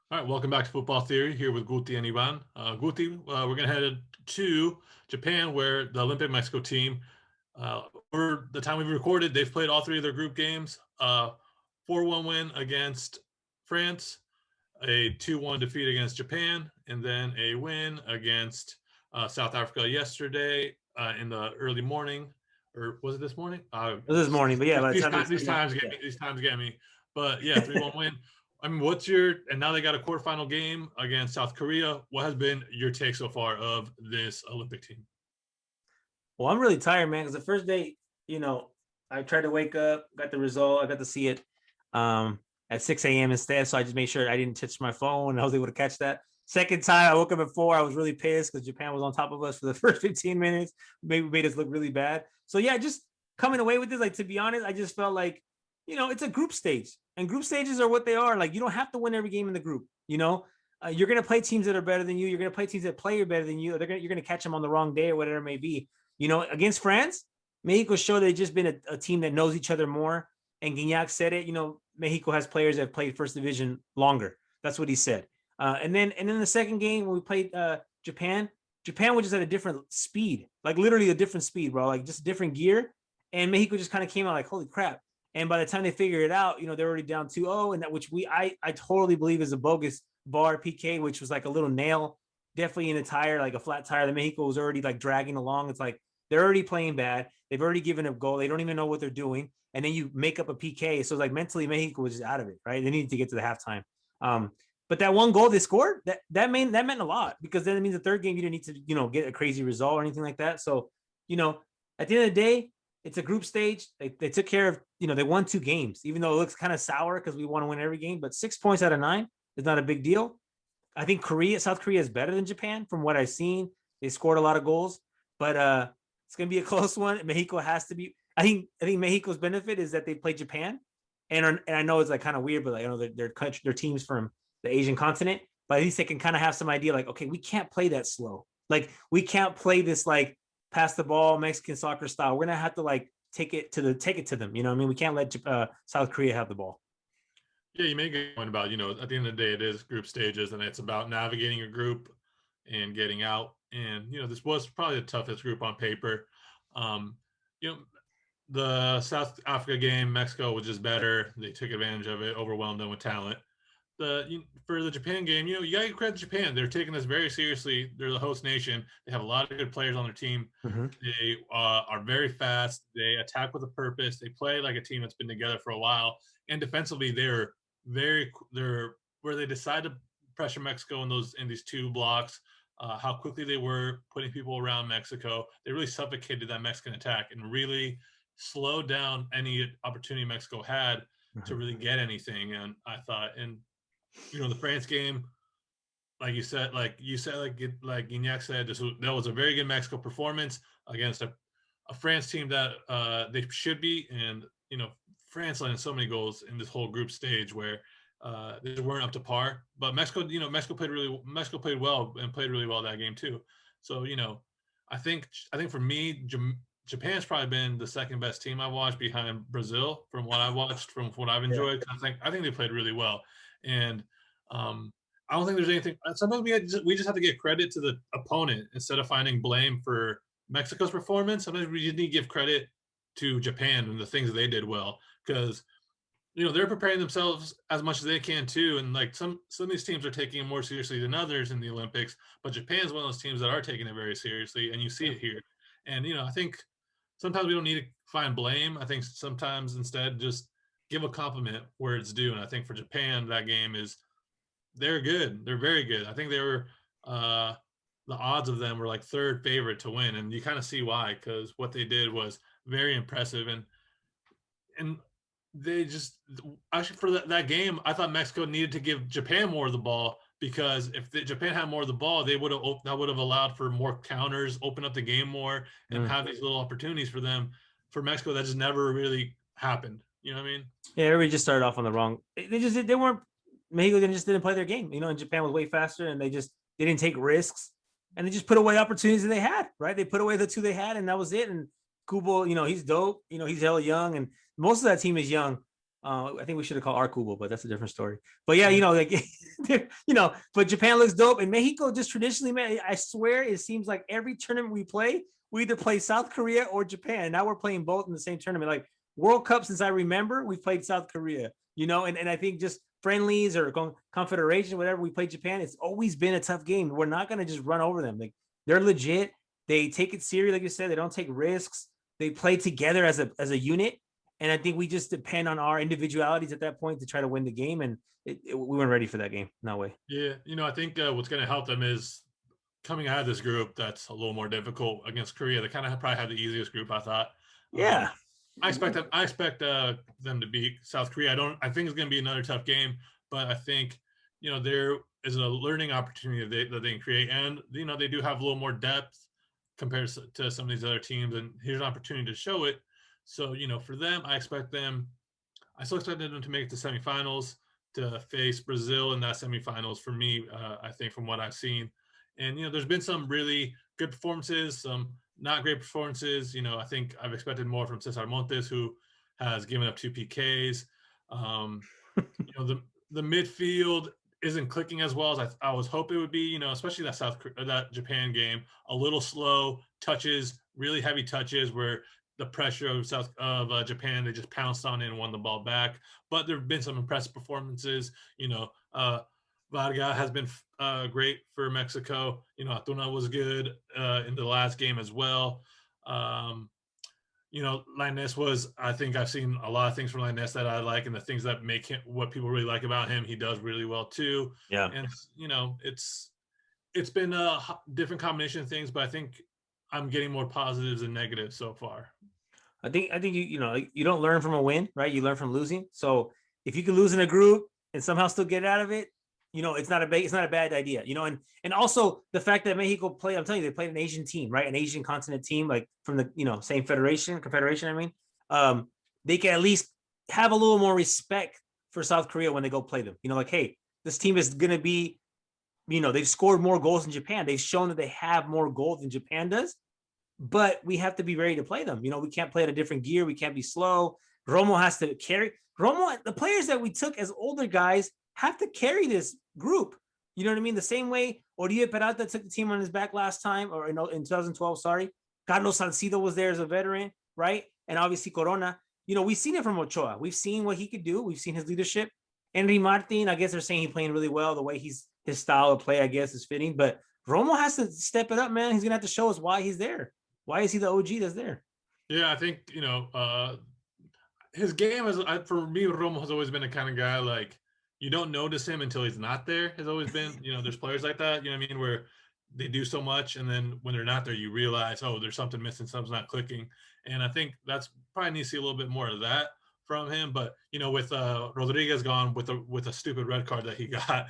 All right, welcome back to Football Theory here with Guti and Ivan. Guti, we're going to head to Japan, where the Olympic Mexico team, over the time we've recorded, they've played all three of their group games. 4-1 win against France, a 2-1 defeat against Japan, and then a win against South Africa yesterday in the early morning. Or was it this morning? It was this morning, but yeah, by the time These times get yeah. me. These times get me. But yeah, 3-1 win. I mean, what's your and now they got a quarterfinal game against South Korea. What has been your take so far of this Olympic team? Well, I'm really tired, man, because the first day, you know, I tried to wake up, got the result, I got to see it at 6 a.m. instead. So I just made sure I didn't touch my phone and I was able to catch that. Second time, I woke up at 4. I was really pissed because Japan was on top of us for the first 15 minutes. Maybe made us look really bad. So yeah, just coming away with this, like to be honest, I just felt like, it's a group stage, and group stages are what they are. Like you don't have to win every game in the group. You're gonna play teams that are better than you. You're gonna play teams that play better than you. You're gonna catch them on the wrong day or whatever it may be. Against France, Mexico showed they've just been a team that knows each other more. And Guignac said it. Mexico has players that have played first division longer. That's what he said. And then the second game when we played Japan, Japan was just at a different speed, like literally a different speed, bro, like just different gear. And Mexico just kind of came out like, holy crap. And by the time they figure it out, they're already down 2-0, and that which I totally believe is a bogus bar PK, which was like a little nail, definitely in a tire, like a flat tire that Mexico was already like dragging along. It's like they're already playing bad. They've already given a goal. They don't even know what they're doing. And then you make up a PK. So like mentally, Mexico was just out of it, right? They needed to get to the halftime. But that one goal they scored, that meant a lot, because then it means the third game you didn't need to, get a crazy result or anything like that. So, at the end of the day, it's a group stage. They took care of, they won 2 games, even though it looks kind of sour because we want to win every game. But 6 points out of 9 is not a big deal. I think South Korea is better than Japan from what I've seen. They scored a lot of goals, but it's gonna be a close one. Mexico has to be. I think Mexico's benefit is that they play Japan, and I know it's like kind of weird, but like, I know their teams from the Asian continent, but at least they can kind of have some idea. Like, okay, we can't play that slow. Like, we can't play this like pass the ball Mexican soccer style. We're gonna have to like take it to them. You know what I mean? We can't let South Korea have the ball. Yeah, you make a point about, at the end of the day, it is group stages and it's about navigating a group and getting out. And, this was probably the toughest group on paper. Um, you know, the South Africa game, Mexico was just better. They took advantage of it, overwhelmed them with talent. For the Japan game, you got to credit Japan. They're taking this very seriously. They're the host nation. They have a lot of good players on their team. Mm-hmm. They are very fast. They attack with a purpose. They play like a team that's been together for a while. And defensively, they're where they decide to pressure Mexico in these 2 blocks. How quickly they were putting people around Mexico. They really suffocated that Mexican attack and really slowed down any opportunity Mexico had to really get anything. And I thought, and the France game, like Gignac said, that was a very good Mexico performance against a France team that they should be. And France landed so many goals in this whole group stage where they weren't up to par. But Mexico played well and played really well that game too. So I think for me, Japan's probably been the second best team I've watched behind Brazil from what I watched, from what I've enjoyed. Yeah. I think they played really well. And I don't think there's anything. Sometimes we just have to give credit to the opponent instead of finding blame for Mexico's performance. Sometimes we just need to give credit to Japan and the things that they did well, because they're preparing themselves as much as they can too. And like some of these teams are taking it more seriously than others in the Olympics, but Japan's one of those teams that are taking it very seriously, and you see it here. And I think sometimes we don't need to find blame. I think sometimes instead just give a compliment where it's due. And I think for Japan, that game is they're good. They're very good. I think they were the odds of them were like 3rd favorite to win, and you kind of see why, because what they did was very impressive. And they just actually for that game, I thought Mexico needed to give Japan more of the ball, because if Japan had more of the ball, that would have allowed for more counters, open up the game more, and have these little opportunities for them. For Mexico, that just never really happened. You know what I mean? Yeah, everybody just started off on the wrong. They weren't. Mexico just didn't play their game. And Japan was way faster, and they didn't take risks, and they just put away opportunities that they had. Right? They put away the 2 they had, and that was it. And Kubo, he's dope. He's hella young, and most of that team is young. I think we should have called our Kubo, but that's a different story. But yeah, Yeah. like but Japan looks dope, and Mexico just traditionally, man. I swear, it seems like every tournament we play, we either play South Korea or Japan. Now we're playing both in the same tournament. Like World Cup, since I remember, we played South Korea. And I think just friendlies or confederation, whatever, we play Japan. It's always been a tough game. We're not gonna just run over them. Like they're legit. They take it serious, like you said. They don't take risks. They play together as a unit. And I think we just depend on our individualities at that point to try to win the game. And we weren't ready for that game. No way. Yeah, I think what's going to help them is coming out of this group that's a little more difficult against Korea. They kind of probably have the easiest group, I thought. Yeah. I expect them. I expect them to beat South Korea. I think it's going to be another tough game, but I think there is a learning opportunity that they can create, and they do have a little more depth compared to some of these other teams, and here's an opportunity to show it. So for them, I still expect them to make it to semifinals, to face Brazil in that semifinals. For me, I think from what I've seen, and there's been some really good performances, some not great performances. I think I've expected more from Cesar Montes, who has given up 2 PKs. The midfield isn't clicking as well as I was hoping it would be. Especially that Japan game, a little slow touches, really heavy touches where the pressure of Japan, they just pounced on it and won the ball back. But there have been some impressive performances. Varga has been great for Mexico. Atuna was good in the last game as well. Lainez was, I think I've seen a lot of things from Lainez that I like, and the things that make him, what people really like about him, he does really well too. Yeah. And, it's been a different combination of things, but I think I'm getting more positives than negatives so far. I think you don't learn from a win, right? You learn from losing. So if you can lose in a group and somehow still get out of it, it's not a bad idea. And also the fact that Mexico played, I'm telling you, they played an Asian team, right? An Asian continent team, like from the same confederation. I mean, they can at least have a little more respect for South Korea when they go play them. Like, hey, this team is gonna be, they've scored more goals than Japan. They've shown that they have more goals than Japan does. But we have to be ready to play them. We can't play at a different gear. We can't be slow. Romo has to carry. The players that we took as older guys have to carry this group. You know what I mean? The same way Oribe Peralta took the team on his back last time, or in 2012, sorry. Carlos Salcido was there as a veteran, right? And obviously Corona. We've seen it from Ochoa. We've seen what he could do. We've seen his leadership. Henry Martin, I guess they're saying he's playing really well. The way his style of play, I guess, is fitting. But Romo has to step it up, man. He's going to have to show us why he's there. Why is he the OG that's there? Yeah, I think, his game for me, Romo has always been a kind of guy, like, you don't notice him until he's not there, has always been. There's players like that, where they do so much, and then when they're not there, you realize, oh, there's something missing, something's not clicking. And I think that's probably needs to see a little bit more of that from him. But, with Rodriguez gone with a stupid red card that he got,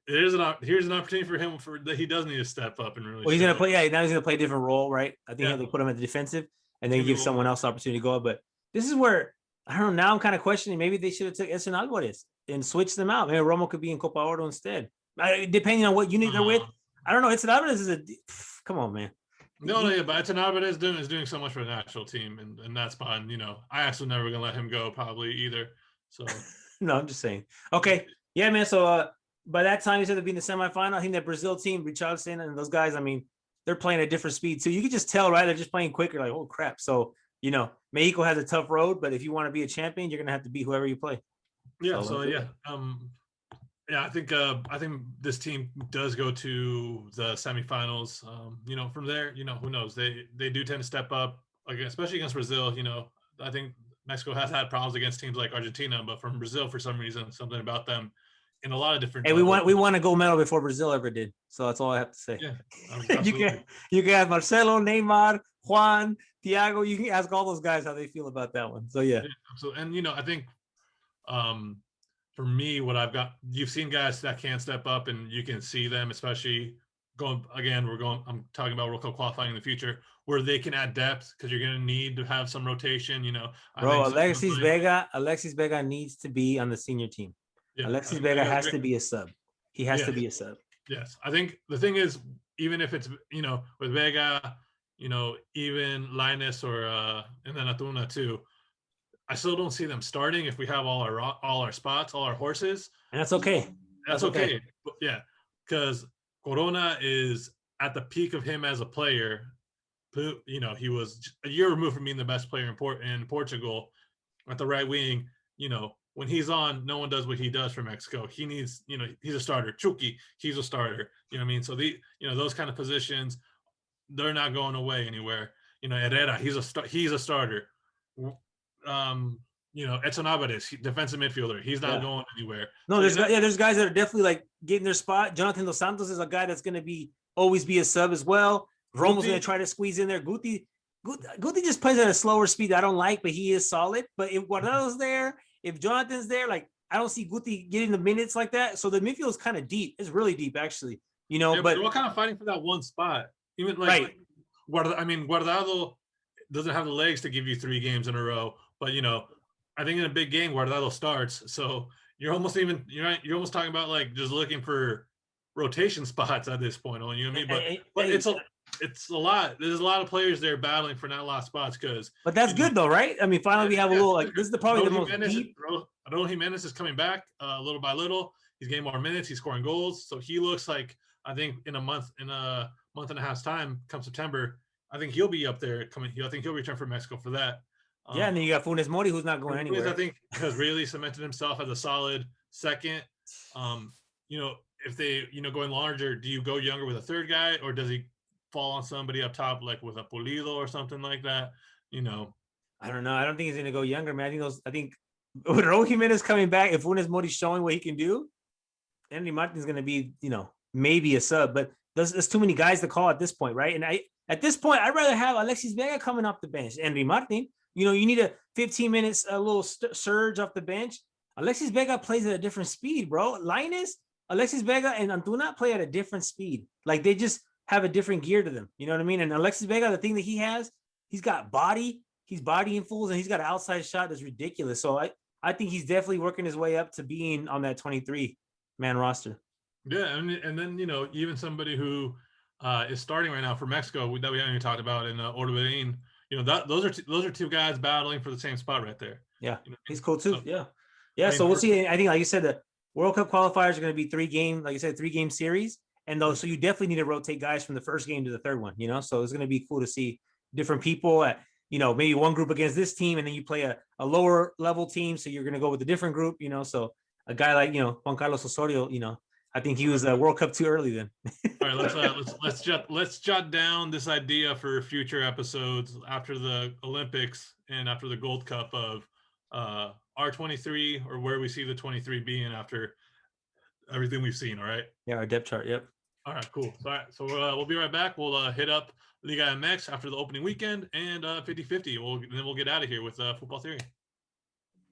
here's an opportunity for him that he does need to step up and really. Well, he's gonna play. Yeah, now he's gonna play a different role, right? I think they put him at the defensive, and then give someone else opportunity to go up. But this is where I don't know. Now I'm kind of questioning. Maybe they should have took Edson Alvarez and switched them out. Maybe Romo could be in Copa Oro instead. Depending on what unit they're with, I don't know. Edson Alvarez is come on, man. No, yeah, but Edson Alvarez is doing so much for the national team, and that's fine. I actually never gonna let him go probably either. So no, I'm just saying. Okay, yeah, man. So by that time, he's going to be in the semifinal. I think that Brazil team, Richarlison and those guys, I mean, they're playing at different speed too. You can just tell, right? They're just playing quicker. Like, oh crap! So Mexico has a tough road, but if you want to be a champion, you're going to have to beat whoever you play. Yeah. I think this team does go to the semifinals. From there, who knows? They do tend to step up, like especially against Brazil. I think Mexico has had problems against teams like Argentina, but from Brazil, for some reason, something about them in a lot of different. Hey, we won a gold medal before Brazil ever did. So that's all I have to say. Yeah, you can ask Marcelo, Neymar, Juan, Thiago. You can ask all those guys how they feel about that one. So yeah. Absolutely. And I think for me, what I've got, you've seen guys that can step up, and you can see them, especially I'm talking about World Cup qualifying in the future, where they can add depth, because you're going to need to have some rotation. Alexis Vega needs to be on the senior team. Yeah, Alexis Vega has to be a sub. He has to be a sub. Yes. I think the thing is, even if it's, with Vega, even Lainez or and then Atuna too, I still don't see them starting if we have all our spots, all our horses. And that's okay. That's okay. But yeah, because Corona is at the peak of him as a player. You know, he was a year removed from being the best player in Portugal at the right wing. You know, when he's on, no one does what he does for Mexico. He needs, you know, he's a starter. Chucky, he's a starter. You know what I mean? So you know, those kind of positions, they're not going away anywhere. You know, Herrera, he's a starter. You know, Edson Alvarez, defensive midfielder, he's not going anywhere. No, so there's guys that are definitely like getting their spot. Jonathan Dos Santos is a guy that's going to be always be a sub as well. Romo's going to try to squeeze in there. Guti just plays at a slower speed that I don't like, but he is solid. But if Guardado's there, if Jonathan's there, like I don't see Guti getting the minutes like that. So the midfield is kind of deep. It's really deep, actually. You know, but they're all kind of fighting for that one spot. Even like Guardado doesn't have the legs to give you 3 games in a row. But you know, I think in a big game, Guardado starts. So you're almost talking about like just looking for rotation spots at this point. You know what I mean? But it's a lot. There's a lot of players there battling for that last spots because. But that's good though, right? I mean, finally we have a little like this is probably the most deep. Raul Jimenez is coming back little by little. He's getting more minutes. He's scoring goals. So he looks like I think in a month and a half's time, come September, I think he'll be up there coming. I think he'll return for Mexico for that. Yeah, and then you got Funes Mori, who's not going anywhere. I think has really cemented himself as a solid second. You know, if they, you know, going larger, do you go younger with a third guy, or does he fall on somebody up top, like with a Pulido or something like that? You know, I don't know. I don't think he's going to go younger, man. I think with Raul Jimenez coming back, if Funes Mori's showing what he can do, Henry Martin's going to be, you know, maybe a sub, but there's too many guys to call at this point, right? And at this point, I'd rather have Alexis Vega coming off the bench. Henry Martin, you know, you need a 15 minutes, a little surge off the bench. Alexis Vega plays at a different speed, bro. Linus, Alexis Vega, and Antuna play at a different speed. Like they just have a different gear to them. You know what I mean? And Alexis Vega, the thing that he has, he's got body. He's bodying fools, and he's got an outside shot that's ridiculous. So I think he's definitely working his way up to being on that 23-man roster. Yeah, and then, you know, even somebody who is starting right now for Mexico that we haven't even talked about in Orbelin, you know, those are 2 guys battling for the same spot right there. Yeah, you know, he's cool too. Yeah. So we'll see. I think, like you said, the World Cup qualifiers are going to be 3-game series, and those. So you definitely need to rotate guys from the first game to the third one. You know, so it's going to be cool to see different people at, you know, maybe one group against this team, and then you play a lower level team, so you're going to go with a different group. You know, so a guy like, you know, Juan Carlos Osorio, you know, I think he was a World Cup too early then. All right, let's jot down this idea for future episodes after the Olympics and after the Gold Cup of our 23, or where we see the 23 being after everything we've seen. All right. Yeah, our depth chart. Yep. All right, cool. All right, so we'll be right back. We'll hit up Liga MX after the opening weekend and 50-50. Then we'll get out of here with Football Theory.